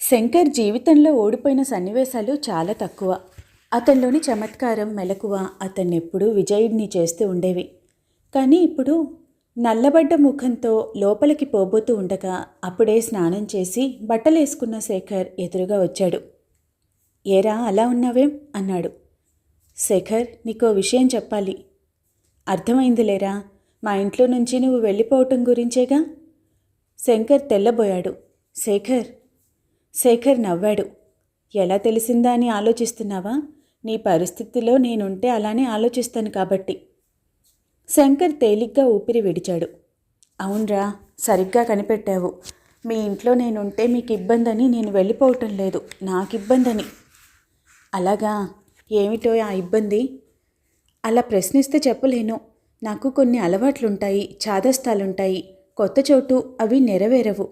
శంకర్ జీవితంలో ఓడిపోయిన సన్నివేశాలు చాలా తక్కువ. అతనిలోని చమత్కారం, మెలకువ అతన్నెప్పుడూ విజయుడిని చేస్తూ ఉండేవి. కానీ ఇప్పుడు నల్లబడ్డ ముఖంతో లోపలికి పోబోతూ ఉండగా అప్పుడే స్నానం చేసి బట్టలేసుకున్న శేఖర్ ఎదురుగా వచ్చాడు. ఏరా అలా ఉన్నావేం అన్నాడు. శేఖర్, నీకో విషయం చెప్పాలి. అర్థమైందిలేరా, మా ఇంట్లో నుంచి నువ్వు వెళ్ళిపోవటం గురించేగా. శంకర్ తెల్లబోయాడు. శేఖర్ నవ్వాడు. ఎలా తెలిసిందా అని ఆలోచిస్తున్నావా? నీ పరిస్థితిలో నేనుంటే అలానే ఆలోచిస్తాను కాబట్టి. శంకర్ తేలిగ్గా ఊపిరి విడిచాడు. అవునరా, సరిగ్గా కనిపెట్టావు. మీ ఇంట్లో నేనుంటే మీకు ఇబ్బందని నేను వెళ్ళిపోవటం లేదు, నాకు ఇబ్బందని. అలాగా, ఏమిటో ఆ ఇబ్బంది? అలా ప్రశ్నిస్తే చెప్పలేను. నాకు కొన్ని అలవాట్లుంటాయి, చాదస్తాలుంటాయి. కొత్త చోటు, అవి నెరవేరవు.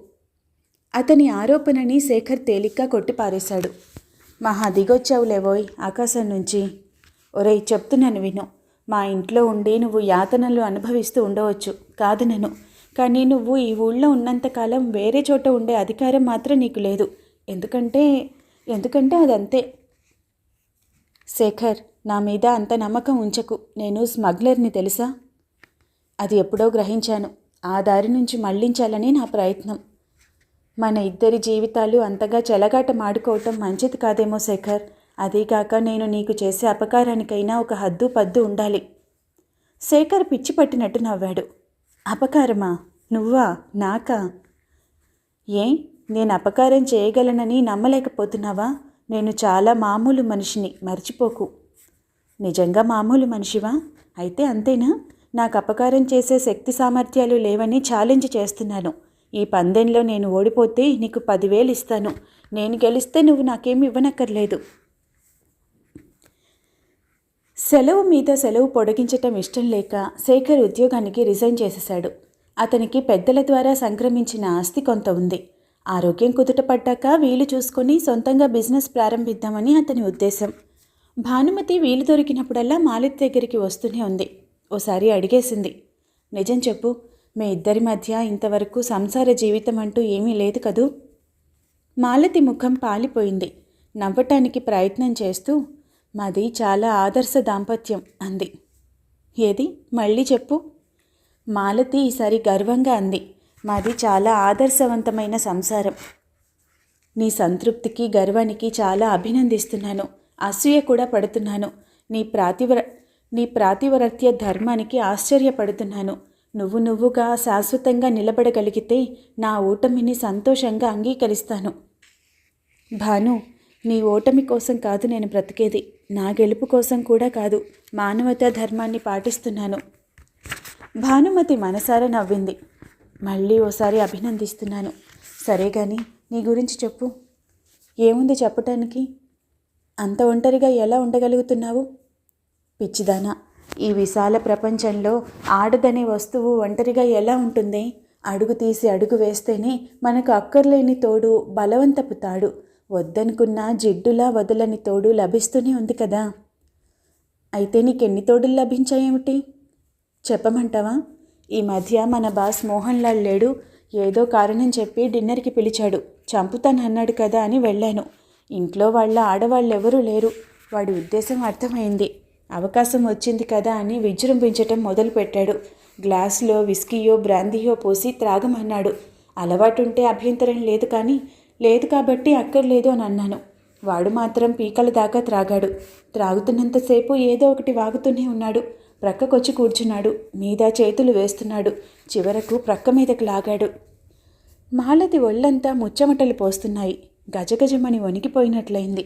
అతని ఆరోపణని శేఖర్ తేలిగ్గా కొట్టిపారేశాడు. మహా దిగొచ్చావులేవోయ్ ఆకాశం నుంచి. ఒరేయ్, చెప్తున్నాను విను. మా ఇంట్లో ఉండి నువ్వు యాతనలు అనుభవిస్తూ ఉండవచ్చు, కాదనను. కానీ నువ్వు ఈ ఊళ్ళో ఉన్నంతకాలం వేరే చోట ఉండే అధికారం మాత్రం నీకు లేదు. ఎందుకంటే అదంతే. శేఖర్, నా మీద అంత నమ్మకం ఉంచకు. నేను స్మగ్లర్ని, తెలుసా? అది ఎప్పుడో గ్రహించాను. ఆ దారి నుంచి మళ్లించాలని నా ప్రయత్నం. మన ఇద్దరి జీవితాలు అంతగా చెలగాటమాడుకోవటం మంచిది కాదేమో శేఖర్. అదీగాక నేను నీకు చేసే అపకారానికైనా ఒక హద్దు పద్దు ఉండాలి. శేఖర్ పిచ్చి పట్టినట్టు నవ్వాడు. అపకారమా? నువ్వా? నాకా? ఏ, నేను అపకారం చేయగలనని నమ్మలేకపోతున్నావా? నేను చాలా మామూలు మనిషిని, మర్చిపోకు. నిజంగా మామూలు మనిషివా? అయితే అంతేనా? నాకు అపకారం చేసే శక్తి సామర్థ్యాలు లేవని ఛాలెంజ్ చేస్తున్నాను. ఈ పందెంలో నేను ఓడిపోతే నీకు 10,000 ఇస్తాను. నేను గెలిస్తే నువ్వు నాకేమి ఇవ్వనక్కర్లేదు. సెలవు మీద సెలవు పొడిగించటం ఇష్టం లేక శేఖర్ ఉద్యోగానికి రిజైన్ చేసేశాడు. అతనికి పెద్దల ద్వారా సంక్రమించిన ఆస్తి కొంత ఉంది. ఆరోగ్యం కుదుటపడ్డాక వీలు చూసుకొని సొంతంగా బిజినెస్ ప్రారంభిద్దామని అతని ఉద్దేశం. భానుమతి వీలు దొరికినప్పుడల్లా మాలతి దగ్గరికి వస్తూనే ఉంది. ఓసారి అడిగేసింది, నిజం చెప్పు, మీ ఇద్దరి మధ్య ఇంతవరకు సంసార జీవితం అంటూ ఏమీ లేదు కదూ? మాలతి ముఖం పాలిపోయింది. నవ్వటానికి ప్రయత్నం చేస్తూ, మాది చాలా ఆదర్శ దాంపత్యం అంది. ఏది, మళ్ళీ చెప్పు. మాలతి ఈసారి గర్వంగా అంది. మాది చాలా ఆదర్శవంతమైన సంసారం. నీ సంతృప్తికి, గర్వానికి చాలా అభినందిస్తున్నాను. అసూయ కూడా పడుతున్నాను. నీ ప్రాతివరత్య ధర్మానికి ఆశ్చర్యపడుతున్నాను. నువ్వుగా శాశ్వతంగా నిలబడగలిగితే నా ఓటమిని సంతోషంగా అంగీకరిస్తాను. భాను, నీ ఓటమి కోసం కాదు నేను బ్రతికేది, నా గెలుపు కోసం కూడా కాదు. మానవతా ధర్మాన్ని పాటిస్తున్నాను. భానుమతి మనసారా నవ్వింది. మళ్ళీ ఓసారి అభినందిస్తున్నాను. సరే కానీ నీ గురించి చెప్పు. ఏముంది చెప్పటానికి? అంత ఒంటరిగా ఎలా ఉండగలుగుతున్నావు? పిచ్చిదానా, ఈ విశాల ప్రపంచంలో ఆడదనే వస్తువు ఒంటరిగా ఎలా ఉంటుంది? అడుగు తీసి అడుగు వేస్తేనే మనకు అక్కర్లేని తోడు, బలవంతపు తాడు, వద్దనుకున్న జిడ్డులా వదలని తోడు లభిస్తూనే ఉంది కదా. అయితే నీకెన్ని తోడులు లభించాయేమిటి? చెప్పమంటావా? ఈ మధ్య మన బాస్ మోహన్ లాల్ లేడు, ఏదో కారణం చెప్పి డిన్నర్కి పిలిచాడు. చంపుతానన్నాడు కదా అని వెళ్ళాను. ఇంట్లో వాళ్ళ ఆడవాళ్ళెవరూ లేరు. వాడి ఉద్దేశం అర్థమైంది. అవకాశం వచ్చింది కదా అని విజృంభించటం మొదలుపెట్టాడు. గ్లాసులో విస్కీయో బ్రాందీయో పోసి త్రాగమన్నాడు. అలవాటుంటే అభ్యంతరం లేదు కాబట్టి అక్కర్లేదు అని అన్నాను. వాడు మాత్రం పీకల దాకా త్రాగాడు. త్రాగుతున్నంతసేపు ఏదో ఒకటి వాగుతూనే ఉన్నాడు. ప్రక్కకొచ్చి కూర్చున్నాడు. మీద చేతులు వేస్తున్నాడు. చివరకు ప్రక్క మీదకు లాగాడు. మాలతి ఒళ్ళంతా ముచ్చమటలు పోస్తున్నాయి. గజగజమని వణికిపోయినట్లయింది.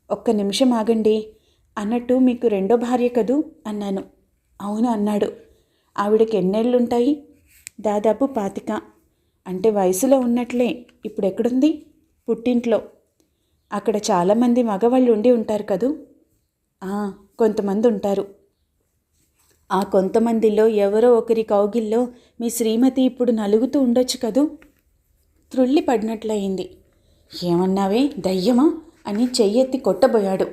ఒక్క నిమిషం ఆగండి. అన్నట్టు మీకు రెండో భార్య కదూ అన్నాను. అవును అన్నాడు. ఆవిడకి ఎన్నేళ్ళుంటాయి? దాదాపు 25. అంటే వయసులో ఉన్నట్లే. ఇప్పుడు ఎక్కడుంది? పుట్టింట్లో. అక్కడ చాలామంది మగవాళ్ళు ఉండి ఉంటారు కదూ? కొంతమంది ఉంటారు. ఆ కొంతమందిలో ఎవరో ఒకరి కౌగిల్లో మీ శ్రీమతి ఇప్పుడు నలుగుతూ ఉండొచ్చు కదూ? త్రుళ్ళి పడినట్లయింది. ఏమన్నావే, దయ్యమా అని చెయ్యెత్తి కొట్టబోయాడు.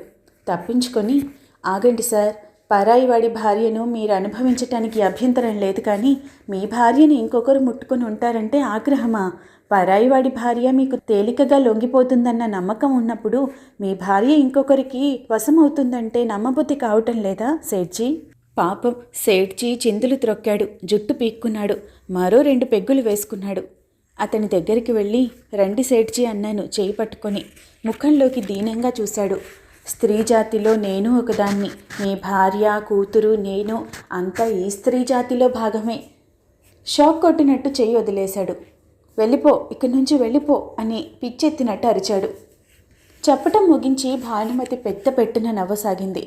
తప్పించుకొని, ఆగండి సార్, పరాయి వాడి భార్యను మీరు అనుభవించటానికి అభ్యంతరం లేదు, కానీ మీ భార్యని ఇంకొకరు ముట్టుకొని ఉంటారంటే ఆగ్రహమా? పరాయి వాడి భార్య మీకు తేలికగా లొంగిపోతుందన్న నమ్మకం ఉన్నప్పుడు మీ భార్య ఇంకొకరికి వశమవుతుందంటే నమ్మబుద్ధి కావటం లేదా సేఠ్జీ? పాపం సేఠ్జీ చిందులు త్రొక్కాడు, జుట్టు పీక్కున్నాడు, మరో 2 పెగ్గులు వేసుకున్నాడు. అతని దగ్గరికి వెళ్ళి రండి సేఠ్జీ అన్నాను చేయి పట్టుకొని. ముఖంలోకి దీనంగా చూశాడు. స్త్రీ జాతిలో నేను ఒకదాన్ని, మీ భార్య కూతురు నేను అంతా ఈ స్త్రీ జాతిలో భాగమే. షాక్ కొట్టినట్టు చెయ్యి వదిలేశాడు. వెళ్ళిపో, ఇక్కడి నుంచి వెళ్ళిపో అని పిచ్చెత్తినట్టు అరిచాడు. చెప్పటం ముగించి భానుమతి పెద్ద పెట్టున నవ్వసాగింది.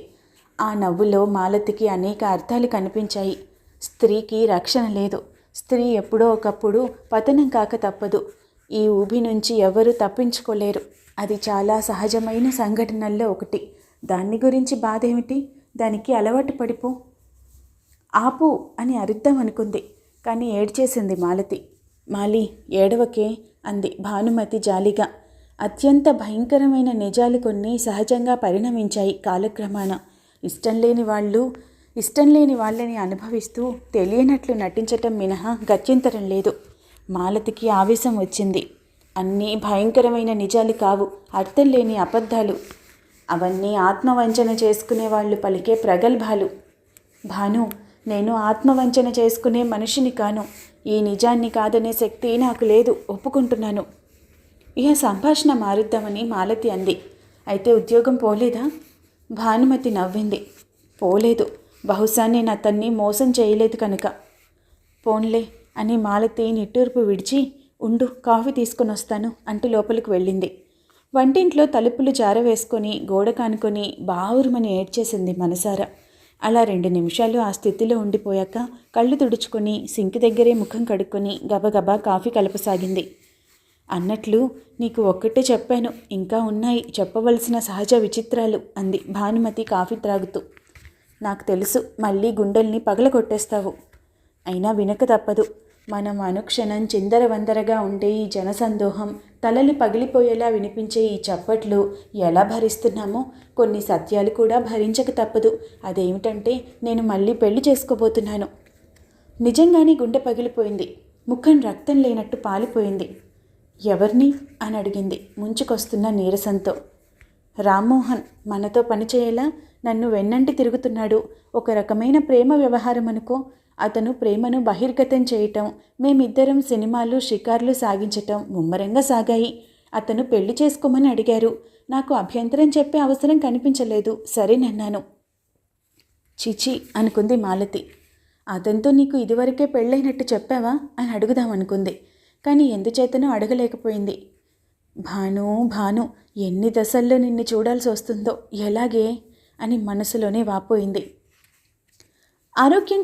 ఆ నవ్వులో మాలతికి అనేక అర్థాలు కనిపించాయి. స్త్రీకి రక్షణ లేదు. స్త్రీ ఎప్పుడో ఒకప్పుడు పతనం కాక తప్పదు. ఈ ఊబి నుంచి ఎవరూ తప్పించుకోలేరు. అది చాలా సహజమైన సంఘటనల్లో ఒకటి. దాన్ని గురించి బాధ ఏమిటి? దానికి అలవాటు పడిపో. ఆపు అని అరుద్దామనుకుంది, కానీ ఏడ్చేసింది మాలతి. మాలి ఏడవకే అంది భానుమతి జాలిగా. అత్యంత భయంకరమైన నిజాలు కొన్ని సహజంగా పరిణమించాయి కాలక్రమాన. ఇష్టం లేని వాళ్ళని అనుభవిస్తూ తెలియనట్లు నటించటం మినహా గత్యంతరం లేదు. మాలతికి ఆవేశం వచ్చింది. అన్నీ భయంకరమైన నిజాలు కావు, అర్థం లేని అబద్ధాలు. అవన్నీ ఆత్మవంచన చేసుకునే వాళ్ళు పలికే ప్రగల్భాలు. భాను, నేను ఆత్మవంచన చేసుకునే మనిషిని కాను. ఈ నిజాన్ని కాదనే శక్తి నాకు లేదు, ఒప్పుకుంటున్నాను. ఇక సంభాషణ మారుద్దామని మాలతి అంది. అయితే ఉద్యోగం పోలేదా? భానుమతి నవ్వింది. పోలేదు. బహుశా నేను అతన్ని మోసం చేయలేదు కనుక. పోన్లే అని మాలతి నిట్టూర్పు విడిచి, ఉండు కాఫీ తీసుకొని వస్తాను అంటూ లోపలికి వెళ్ళింది. వంటింట్లో తలుపులు జారవేసుకొని గోడ కానుకొని బావురుమని ఏడ్చేసింది మనసారా. అలా 2 నిమిషాలు ఆ స్థితిలో ఉండిపోయాక కళ్ళు తుడుచుకొని సింక్ దగ్గరే ముఖం కడుక్కొని గబగబా కాఫీ కలపసాగింది. అన్నట్లు నీకు ఒక్కటే చెప్పాను, ఇంకా ఉన్నాయి చెప్పవలసిన సహజ విచిత్రాలు అంది భానుమతి కాఫీ త్రాగుతూ. నాకు తెలుసు, మళ్ళీ గుండెల్ని పగలగొట్టేస్తావు. అయినా వినక తప్పదు. మనం అనుక్షణం చిందరవందరగా ఉండే ఈ జనసందోహం, తలలు పగిలిపోయేలా వినిపించే ఈ చప్పట్లు ఎలా భరిస్తున్నామో కొన్ని సత్యాలు కూడా భరించక తప్పదు. అదేమిటంటే నేను మళ్ళీ పెళ్లి చేసుకోబోతున్నాను. నిజంగానే గుండె పగిలిపోయింది. ముఖం రక్తం లేనట్టు పాలిపోయింది. ఎవరిని అని అడిగింది ముంచుకొస్తున్న నీరసంతో. రామ్మోహన్ మనతో పనిచేయేలా నన్ను వెన్నంటి తిరుగుతున్నాడు. ఒక రకమైన ప్రేమ వ్యవహారం అనుకో. అతను ప్రేమను బహిర్గతం చేయటం, మేమిద్దరం సినిమాలు షికార్లు సాగించటం ముమ్మరంగా సాగాయి. అతను పెళ్లి చేసుకోమని అడిగారు. నాకు అభ్యంతరం చెప్పే అవసరం కనిపించలేదు. సరేనన్నాను. చిచి అనుకుంది మాలతి. అతనితో నీకు ఇదివరకే పెళ్ళైనట్టు చెప్పావా అని అడుగుదామనుకుంది, కానీ ఎందుచేతనో అడగలేకపోయింది. భాను ఎన్ని దశల్లో నిన్ను చూడాల్సి వస్తుందో, ఎలాగే అని మనసులోనే వాపోయింది. ఆరోగ్యం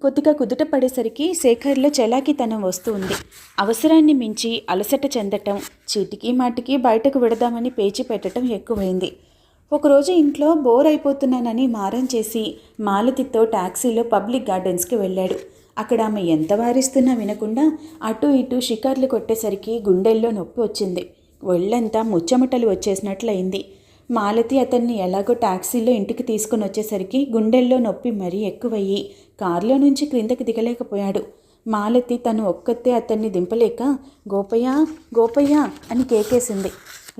కొద్దిగా కుదుట పడేసరికి శేఖర్లో చలాకీతనం వస్తూ ఉంది. అవసరాన్ని మించి అలసట చెందటం, చీటికి మాటికి బయటకు విడదామని పేచి పెట్టడం ఎక్కువైంది. ఒకరోజు ఇంట్లో బోర్ అయిపోతున్నానని మారం చేసి మాలతితో టాక్సీలో పబ్లిక్ గార్డెన్స్కి వెళ్ళాడు. అక్కడ ఆమె ఎంత వారిస్తున్నా వినకుండా అటు ఇటు షికార్లు కొట్టేసరికి గుండెల్లో నొప్పి వచ్చింది. ఒళ్ళంతా ముచ్చమటలు వచ్చేసినట్లయింది. మాలతి అతన్ని ఎలాగో టాక్సీలో ఇంటికి తీసుకుని వచ్చేసరికి గుండెల్లో నొప్పి మరీ ఎక్కువయ్యి కారులో నుంచి క్రిందకి దిగలేకపోయాడు. మాలతి తను ఒక్కతే అతన్ని దింపలేక గోపయ్య అని కేకేసింది.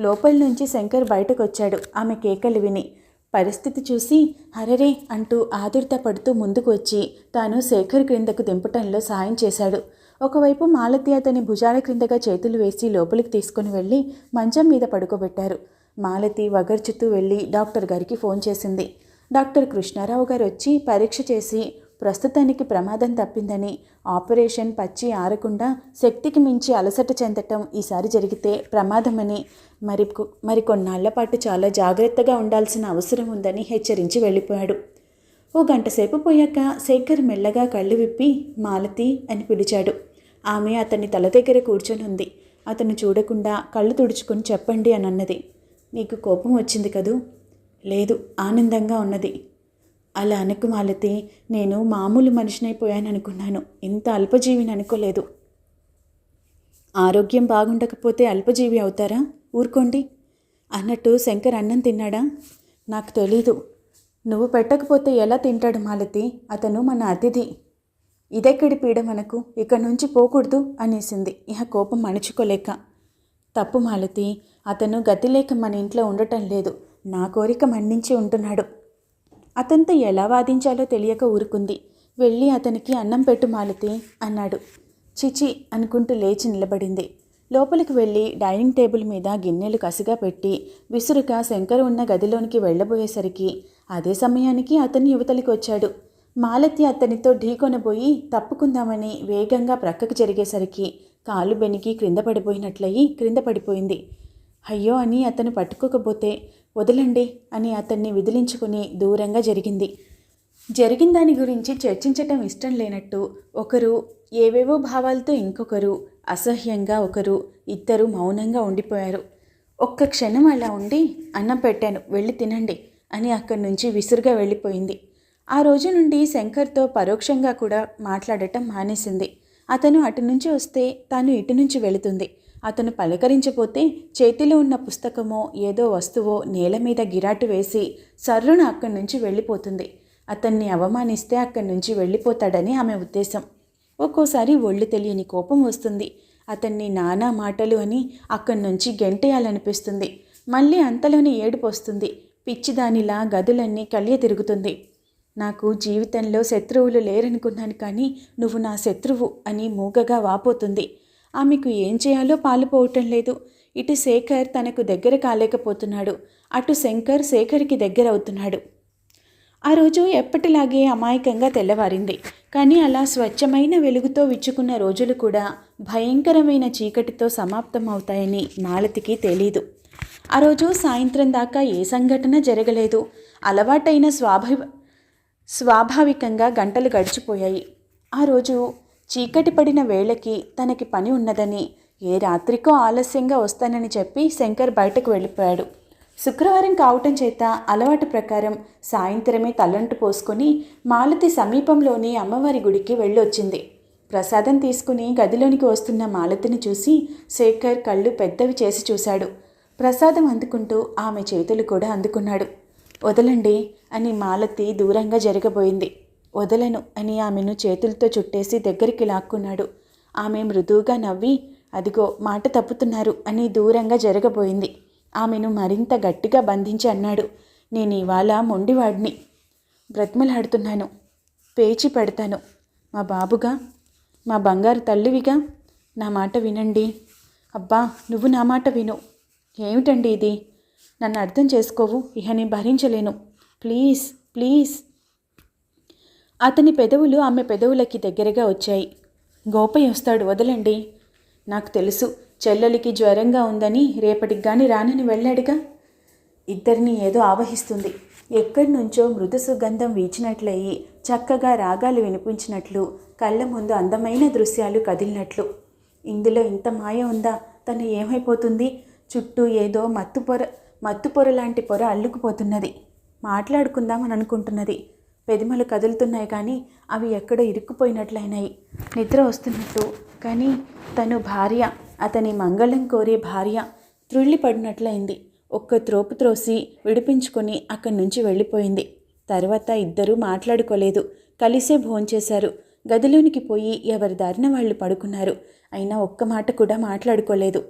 లోపల నుంచి శంకర్ బయటకు వచ్చాడు ఆమె కేకలు విని. పరిస్థితి చూసి హరరే అంటూ ఆదుర్త పడుతూ ముందుకు వచ్చి తాను శేఖర్ క్రిందకు దింపటంలో సాయం చేశాడు. ఒకవైపు మాలతి అతని భుజాల క్రిందగా చేతులు వేసి లోపలికి తీసుకుని వెళ్ళి మంచం మీద పడుకోబెట్టారు. మాలతి వగర్చుతూ వెళ్ళి డాక్టర్ గారికి ఫోన్ చేసింది. డాక్టర్ కృష్ణారావు గారు వచ్చి పరీక్ష చేసి ప్రస్తుతానికి ప్రమాదం తప్పిందని, ఆపరేషన్ పచ్చి ఆరకుండా శక్తికి మించి అలసట చెందటం ఈసారి జరిగితే ప్రమాదమని, మరికొన్నాళ్ల పాటు చాలా జాగ్రత్తగా ఉండాల్సిన అవసరం ఉందని హెచ్చరించి వెళ్ళిపోయాడు. ఓ గంట సేపు పోయాక శేఖర్ మెల్లగా కళ్ళు విప్పి మాలతి అని పిలిచాడు. ఆమె అతని తల దగ్గర కూర్చొని ఉంది. అతను చూడకుండా కళ్ళు తుడుచుకొని చెప్పండి అని అన్నది. నీకు కోపం వచ్చింది కదూ? లేదు, ఆనందంగా ఉన్నది. అలా అనకు మాలతి, నేను మామూలు మనిషినైపోయాననుకున్నాను, ఇంత అల్పజీవిని అనుకోలేదు. ఆరోగ్యం బాగుండకపోతే అల్పజీవి అవుతారా? ఊరుకోండి. అన్నట్టు శంకర్ అన్నం తిన్నాడా? నాకు తెలీదు. నువ్వు పెట్టకపోతే ఎలా తింటాడు మాలతి? అతను మన అతిథి. ఇదెక్కడి పీడ మనకు, ఇక్కడి నుంచి పోకూడదు అనేసింది ఇహ కోపం అణుచుకోలేక. తప్పు మాలతి, అతను గతిలేక మన ఇంట్లో ఉండటం లేదు, నా కోరిక మన్నించి ఉంటున్నాడు. అతనితో ఎలా వాదించాలో తెలియక ఊరుకుంది. వెళ్ళి అతనికి అన్నం పెట్టు మాలతి అన్నాడు. చిచి అనుకుంటూ లేచి నిలబడింది. లోపలికి వెళ్ళి డైనింగ్ టేబుల్ మీద గిన్నెలు కసిగా పెట్టి విసురుగా శంకర్ ఉన్న గదిలోనికి వెళ్ళబోయేసరికి అదే సమయానికి అతను యువతలికి వచ్చాడు. మాలతి అతనితో ఢీకొనబోయి తప్పుకుందామని వేగంగా ప్రక్కకు జరిగేసరికి కాలు బెనికి క్రింద పడిపోయినట్లయి క్రింద పడిపోయింది. అయ్యో అని అతను పట్టుకోకపోతే వదలండి అని అతన్ని విదిలించుకుని దూరంగా జరిగింది. జరిగిన దాని గురించి చర్చించటం ఇష్టం లేనట్టు ఒకరు ఏవేవో భావాలతో ఇంకొకరు, అసహ్యంగా ఒకరు, ఇద్దరు మౌనంగా ఉండిపోయారు. ఒక్క క్షణం అలా ఉండి అన్నం పెట్టాను వెళ్ళి తినండి అని అక్కడి నుంచి విసురుగా వెళ్ళిపోయింది. ఆ రోజు నుండి శంకర్తో పరోక్షంగా కూడా మాట్లాడటం మానేసింది. అతను అటు నుంచి వస్తే తాను ఇటు నుంచి వెళుతుంది. అతను పలకరించపోతే చేతిలో ఉన్న పుస్తకమో ఏదో వస్తువో నేల మీద గిరాటు వేసి సర్రున అక్కడి నుంచి వెళ్ళిపోతుంది. అతన్ని అవమానిస్తే అక్కడి నుంచి వెళ్ళిపోతాడని ఆమె ఉద్దేశం. ఒక్కోసారి ఒళ్ళు తెలియని కోపం వస్తుంది. అతన్ని నానా మాటలు అని అక్కడి నుంచి గెంటేయాలనిపిస్తుంది. మళ్ళీ అంతలోని ఏడుపు వస్తుంది. పిచ్చిదానిలా గదులన్నీ కలియ తిరుగుతుంది. నాకు జీవితంలో శత్రువులు లేరనుకున్నాను, కానీ నువ్వు నా శత్రువు అని మూగగా వాపోతుంది. ఆమెకు ఏం చేయాలో పాలుపోవటం లేదు. ఇటు శేఖర్ తనకు దగ్గర కాలేకపోతున్నాడు, అటు శంకర్ శేఖర్కి దగ్గర అవుతున్నాడు. ఆ రోజు ఎప్పటిలాగే అమాయకంగా తెల్లవారింది. కానీ అలా స్వచ్ఛమైన వెలుగుతో విచ్చుకున్న రోజులు కూడా భయంకరమైన చీకటితో సమాప్తం అవుతాయని మాలతికి తెలీదు. ఆ రోజు సాయంత్రం దాకా ఏ సంఘటన జరగలేదు. అలవాటైన స్వాభావికంగా గంటలు గడిచిపోయాయి. ఆ రోజు చీకటి పడిన వేళకి తనకి పని ఉన్నదని, ఏ రాత్రికో ఆలస్యంగా వస్తానని చెప్పి శంకర్ బయటకు వెళ్ళిపోయాడు. శుక్రవారం కావటం చేత అలవాటు ప్రకారం సాయంత్రమే తలంటు పోసుకొని మాలతి సమీపంలోని అమ్మవారి గుడికి వెళ్ళొచ్చింది. ప్రసాదం తీసుకుని గదిలోనికి వస్తున్న మాలతిని చూసి శేఖర్ కళ్ళు పెద్దవి చేసి చూశాడు. ప్రసాదం అందుకుంటూ ఆమె చేతులు కూడా అందుకున్నాడు. వదలండి అని మాలతి దూరంగా జరగబోయింది. వదలను అని ఆమెను చేతులతో చుట్టేసి దగ్గరికి లాక్కున్నాడు. ఆమె మృదువుగా నవ్వి అదిగో మాట తప్పుతున్నారు అని దూరంగా జరగబోయింది. ఆమెను మరింత గట్టిగా బంధించి అన్నాడు, నేను ఇవాళ మొండివాడిని, బ్రతిమలాడుతున్నాను, పేచి పెడతాను. మా బాబుగా, మా బంగారు తల్లివిగా నా మాట వినండి. అబ్బా నువ్వు నా మాట విను. ఏమిటండి ఇది? నన్ను అర్థం చేసుకోవు, ఇహ నీ భరించలేను, ప్లీజ్ ప్లీజ్. అతని పెదవులు ఆమె పెదవులకి దగ్గరగా వచ్చాయి. గోపయ్య వస్తాడు, వదలండి. నాకు తెలుసు, చెల్లెలికి జ్వరంగా ఉందని రేపటికి గాని రానని వెళ్ళాడుగా. ఇద్దరిని ఏదో ఆవహిస్తుంది. ఎక్కడి నుంచో మృదు సుగంధం వీచినట్లయి చక్కగా రాగాలు వినిపించినట్లు, కళ్ళ ముందు అందమైన దృశ్యాలు కదిలినట్లు. ఇందులో ఇంత మాయ ఉందా? తను ఏమైపోతుంది? చుట్టూ ఏదో మత్తుపొర లాంటి పొర అల్లుకుపోతున్నది. మాట్లాడుకుందామని అనుకుంటున్నది. పెదిమలు కదులుతున్నాయి, కానీ అవి ఎక్కడో ఇరుక్కుపోయినట్లయినాయి. నిద్ర వస్తున్నట్టు, కానీ తను భార్య, అతని మంగళం కోరే భార్య త్రుళ్ళిపడినట్లయింది. ఒక్క త్రోపు త్రోసి విడిపించుకొని అక్కడి నుంచి వెళ్ళిపోయింది. తర్వాత ఇద్దరూ మాట్లాడుకోలేదు. కలిసే భోంచేశారు. గదిలోనికి పోయి ఎవరి దారిన వాళ్ళు పడుకున్నారు. అయినా ఒక్క మాట కూడా మాట్లాడుకోలేదు.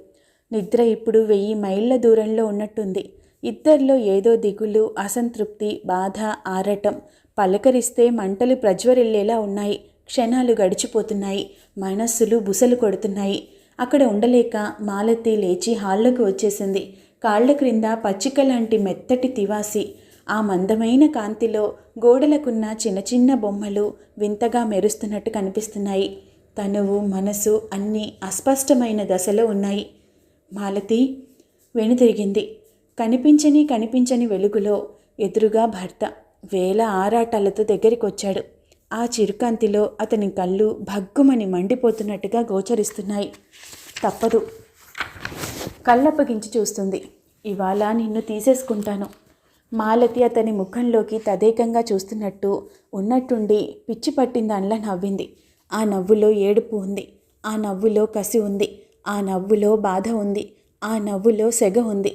నిద్ర ఇప్పుడు 1000 మైళ్ళ దూరంలో ఉన్నట్టుంది. ఇద్దరిలో ఏదో దిగులు, అసంతృప్తి, బాధ, ఆరాటం. పలకరిస్తే మంటలు ప్రజ్వరిల్లేలా ఉన్నాయి. క్షణాలు గడిచిపోతున్నాయి. మనస్సులు బుసలు కొడుతున్నాయి. అక్కడ ఉండలేక మాలతి లేచి హాల్లోకి వచ్చేసింది. కాళ్ల క్రింద పచ్చిక లాంటి మెత్తటి తివాసి. ఆ మందమైన కాంతిలో గోడలకున్న చిన్న చిన్న బొమ్మలు వింతగా మెరుస్తున్నట్టు కనిపిస్తున్నాయి. తనువు, మనసు అన్నీ అస్పష్టమైన దశలో ఉన్నాయి. మాలతి వెనుతిరిగింది. కనిపించని వెలుగులో ఎదురుగా భర్త వేల ఆరాటాలతో దగ్గరికొచ్చాడు. ఆ చిరుకాంతిలో అతని కళ్ళు భగ్గుమని మండిపోతున్నట్టుగా గోచరిస్తున్నాయి. తప్పదు, కళ్ళప్పగించి చూస్తుంది. ఇవాళ నిన్ను తీసేసుకుంటాను. మాలతి అతని ముఖంలోకి తదేకంగా చూస్తున్నట్టు ఉన్నట్టుండి పిచ్చి పట్టిందానిలా నవ్వింది. ఆ నవ్వులో ఏడుపు ఉంది, ఆ నవ్వులో కసి ఉంది, ఆ నవ్వులో బాధ ఉంది, ఆ నవ్వులో సెగ ఉంది.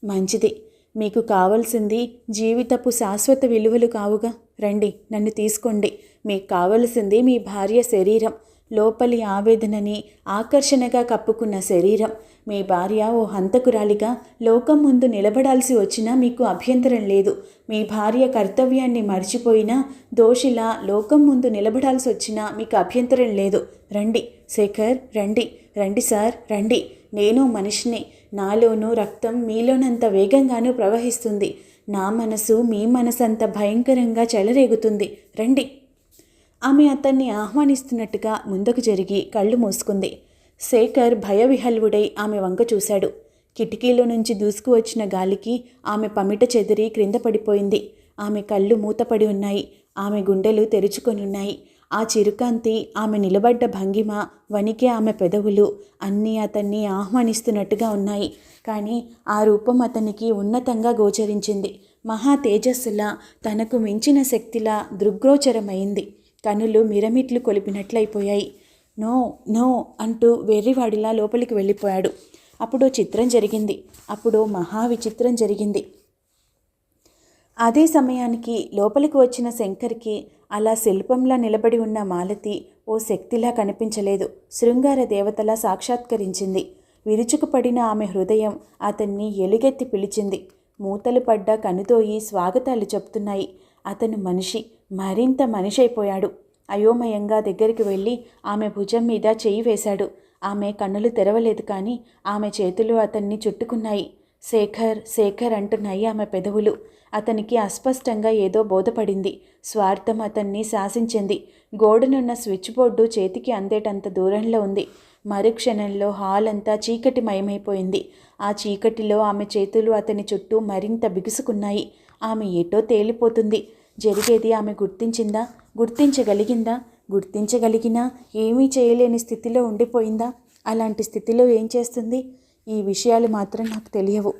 మంచిది, మీకు కావలసింది జీవితపు శాశ్వత విలువలు కావుగా. రండి, నన్ను తీసుకోండి. మీకు కావలసింది మీ భార్య శరీరం, లోపలి ఆవేదనని ఆకర్షణగా కప్పుకున్న శరీరం. మీ భార్య ఓ హంతకురాలిగా లోకం ముందు నిలబడాల్సి వచ్చినా మీకు అభ్యంతరం లేదు. మీ భార్య కర్తవ్యాన్ని మర్చిపోయినా దోషిలా లోకం ముందు నిలబడాల్సి వచ్చినా మీకు అభ్యంతరం లేదు. రండి శేఖర్, రండి. రండి సార్, రండి. నేను మనిషిని. నాలోనూ రక్తం మీలోనంత వేగంగానూ ప్రవహిస్తుంది. నా మనసు మీ మనసంత భయంకరంగా చెలరేగుతుంది. రండి. ఆమె అతన్ని ఆహ్వానిస్తున్నట్టుగా ముందుకు జరిగి కళ్ళు మూసుకుంది. శేఖర్ భయవిహల్వుడై ఆమె వంక చూశాడు. కిటికీలో నుంచి దూసుకువచ్చిన గాలికి ఆమె పమిట చెదిరి క్రింద పడిపోయింది. ఆమె కళ్ళు మూతపడి ఉన్నాయి. ఆమె గుండెలు తెరుచుకొనున్నాయి. ఆ చిరుకాంతి, ఆమె నిలబడ్డ భంగిమ, వణికే ఆమె పెదవులు అన్నీ అతన్ని ఆహ్వానిస్తున్నట్టుగా ఉన్నాయి. కానీ ఆ రూపం అతనికి ఉన్నతంగా గోచరించింది. మహా తేజస్సులా, తనకు మించిన శక్తిలా దృగ్గోచరమైంది. కనులు మిరమిట్లు కొలిపినట్లయిపోయాయి. నో నో అంటూ వెర్రివాడిలా లోపలికి వెళ్ళిపోయాడు. అప్పుడో చిత్రం జరిగింది. అప్పుడో మహా విచిత్రం జరిగింది. అదే సమయానికి లోపలికి వచ్చిన శంకర్కి అలా శిల్పంలా నిలబడి ఉన్న మాలతి ఓ శక్తిలా కనిపించలేదు. శృంగార దేవతలా సాక్షాత్కరించింది. విరుచుకుపడిన ఆమె హృదయం అతన్ని ఎలుగెత్తి పిలిచింది. మూతలు పడ్డ కనుదోయి స్వాగతాలు చెప్తున్నాయి. అతను మనిషి, మరింత మనిషి అయిపోయాడు. అయోమయంగా దగ్గరికి వెళ్ళి ఆమె భుజం మీద చెయ్యి వేశాడు. ఆమె కన్నులు తెరవలేదు, కానీ ఆమె చేతులు అతన్ని చుట్టుకున్నాయి. శేఖర్, శేఖర్ అంటున్నాయి ఆమె పెదవులు. అతనికి అస్పష్టంగా ఏదో బోధపడింది. స్వార్థం అతన్ని శాసించింది. గోడనున్న స్విచ్ బోర్డు చేతికి అందేటంత దూరంలో ఉంది. మరుక్షణంలో హాల్ అంతా చీకటిమయమైపోయింది. ఆ చీకటిలో ఆమె చేతులు అతని చుట్టూ మరింత బిగుసుకున్నాయి. ఆమె ఎటో తేలిపోతుంది. జరిగేది ఆమె గుర్తించిందా? గుర్తించగలిగిందా? గుర్తించగలిగినా ఏమీ చేయలేని స్థితిలో ఉండిపోయిందా? అలాంటి స్థితిలో ఏం చేస్తుంది? ఈ విషయాలు మాత్రం నాకు తెలియవు.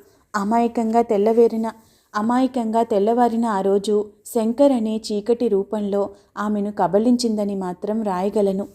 అమాయకంగా తెల్లవారిన ఆ రోజు శంకర్ అనే చీకటి రూపంలో ఆమెను కబళించిందని మాత్రం రాయగలను.